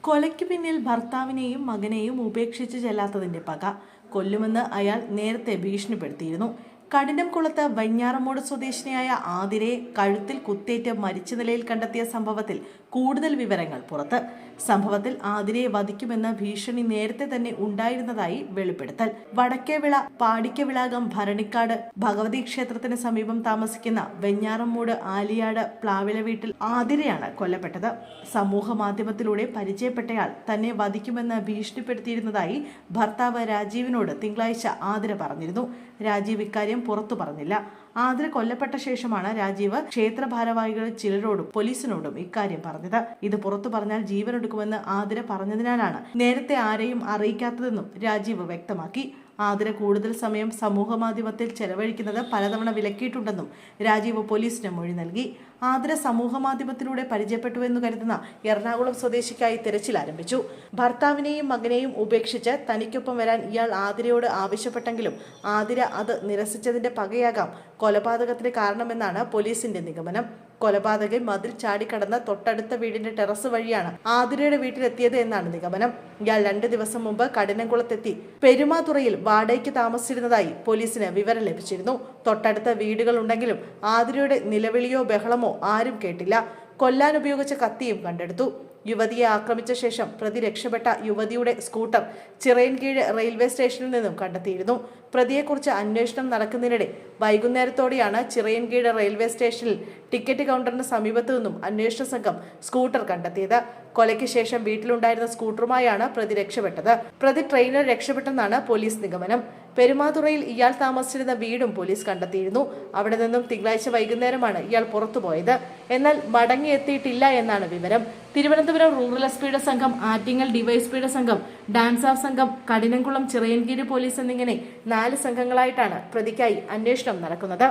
കൊലയ്ക്ക് പിന്നിൽ ഭർത്താവിനെയും മകനെയും ഉപേക്ഷിച്ച് ചെല്ലാത്തതിന്റെ പക. കൊല്ലുമെന്ന് അയാൾ നേരത്തെ ഭീഷണിപ്പെടുത്തിയിരുന്നു. കഠിനംകുളത്ത് വെഞ്ഞാറമൂട് സ്വദേശിനിയായ ആതിരയെ കഴുത്തിൽ കുത്തേറ്റ് മരിച്ച നിലയിൽ കണ്ടെത്തിയ സംഭവത്തിൽ കൂടുതൽ വിവരങ്ങൾ പുറത്ത്. സംഭവത്തിൽ ആതിരയെ വധിക്കുമെന്ന ഭീഷണി നേരത്തെ തന്നെ ഉണ്ടായിരുന്നതായി വെളിപ്പെടുത്തൽ. വടക്കേവിള പാടിക്കവിളാകം ഭരണിക്കാട് ഭഗവതി ക്ഷേത്രത്തിന് സമീപം താമസിക്കുന്ന വെഞ്ഞാറമൂട് ആലിയാട് പ്ലാവില വീട്ടിൽ ആതിരയാണ് കൊല്ലപ്പെട്ടത്. സമൂഹ മാധ്യമത്തിലൂടെ പരിചയപ്പെട്ടയാൾ തന്നെ വധിക്കുമെന്ന് ഭീഷണിപ്പെടുത്തിയിരുന്നതായി ഭർത്താവ് രാജീവിനോട് തിങ്കളാഴ്ച ആതിര പറഞ്ഞിരുന്നു. രാജീവ് ഇക്കാര്യം പുറത്തു പറഞ്ഞില്ല. ആതിര കൊല്ലപ്പെട്ട ശേഷമാണ് രാജീവ് ക്ഷേത്ര ഭാരവാഹികളിൽ ചിലരോടും പോലീസിനോടും ഇക്കാര്യം പറഞ്ഞത്. ഇത് പുറത്തു പറഞ്ഞാൽ ജീവനെടുക്കുമെന്ന് ആതിര പറഞ്ഞതിനാലാണ് നേരത്തെ ആരെയും അറിയിക്കാത്തതെന്നും രാജീവ് വ്യക്തമാക്കി. ആതിര കൂടുതൽ സമയം സമൂഹ മാധ്യമത്തിൽ ചെലവഴിക്കുന്നത് പലതവണ വിലക്കിയിട്ടുണ്ടെന്നും രാജീവ് പോലീസിന് മൊഴി നൽകി. ആതിര സമൂഹ മാധ്യമത്തിലൂടെ പരിചയപ്പെട്ടുവെന്ന് കരുതുന്ന എറണാകുളം സ്വദേശിക്കായി തിരച്ചിൽ ആരംഭിച്ചു. ഭർത്താവിനെയും മകനെയും ഉപേക്ഷിച്ച് തനിക്കൊപ്പം വരാൻ ഇയാൾ ആതിരയോട് ആവശ്യപ്പെട്ടെങ്കിലും ആതിര അത് നിരസിച്ചതിന്റെ പകയാകാം കൊലപാതകത്തിന് കാരണമെന്നാണ് പോലീസിന്റെ നിഗമനം. കൊലപാതകൻ മതിൽ ചാടിക്കടന്ന തൊട്ടടുത്ത വീടിന്റെ ടെറസ് വഴിയാണ് ആതിരയുടെ വീട്ടിലെത്തിയത് എന്നാണ് നിഗമനം. ഇയാൾ 2 ദിവസം മുമ്പ് കഠിനംകുളത്തെത്തി പെരുമാതുറയിൽ വാടകയ്ക്ക് താമസിച്ചിരുന്നതായി പോലീസിന് വിവരം ലഭിച്ചിരുന്നു. തൊട്ടടുത്ത വീടുകൾ ഉണ്ടെങ്കിലും ആതിരയുടെ നിലവിളിയോ ബഹളമോ ആരും കേട്ടില്ല. കൊല്ലാൻ ഉപയോഗിച്ച കത്തിയും കണ്ടെടുത്തു. യുവതിയെ ആക്രമിച്ച ശേഷം പ്രതി രക്ഷപ്പെട്ട യുവതിയുടെ സ്കൂട്ടർ ചിറയൻകീഴ് റെയിൽവേ സ്റ്റേഷനിൽ നിന്നും കണ്ടെത്തിയിരുന്നു. പ്രതിയെക്കുറിച്ച് അന്വേഷണം നടക്കുന്നതിനിടെ വൈകുന്നേരത്തോടെയാണ് ചിറയൻകീഴ് റെയിൽവേ സ്റ്റേഷനിൽ ടിക്കറ്റ് കൗണ്ടറിന് സമീപത്തു നിന്നും അന്വേഷണ സംഘം സ്കൂട്ടർ കണ്ടെത്തിയത്. കൊലയ്ക്ക് ശേഷം വീട്ടിലുണ്ടായിരുന്ന സ്കൂട്ടറുമായാണ് പ്രതി രക്ഷപ്പെട്ടത്. പ്രതി ട്രെയിനിൽ രക്ഷപ്പെട്ടെന്നാണ് പോലീസ് നിഗമനം. പെരുമാതുറയിൽ ഇയാൾ താമസിച്ചിരുന്ന വീടും പോലീസ് കണ്ടെത്തിയിരുന്നു. അവിടെ നിന്നും തിങ്കളാഴ്ച വൈകുന്നേരമാണ് ഇയാൾ പുറത്തുപോയത്. എന്നാൽ മടങ്ങിയെത്തിയിട്ടില്ല എന്നാണ് വിവരം. തിരുവനന്തപുരം റൂറൽ എസ്.പിയുടെ സംഘം, ആറ്റിങ്ങൽ ഡിവൈഎസ്പിയുടെ സംഘം, ഡാൻസ് ഓഫ് സംഘം, കഠിനംകുളം ചിറയൻകീഴ് പോലീസ് എന്നിങ്ങനെ 4 സംഘങ്ങളായിട്ടാണ് പ്രതിക്കായി അന്വേഷണം നടക്കുന്നത്.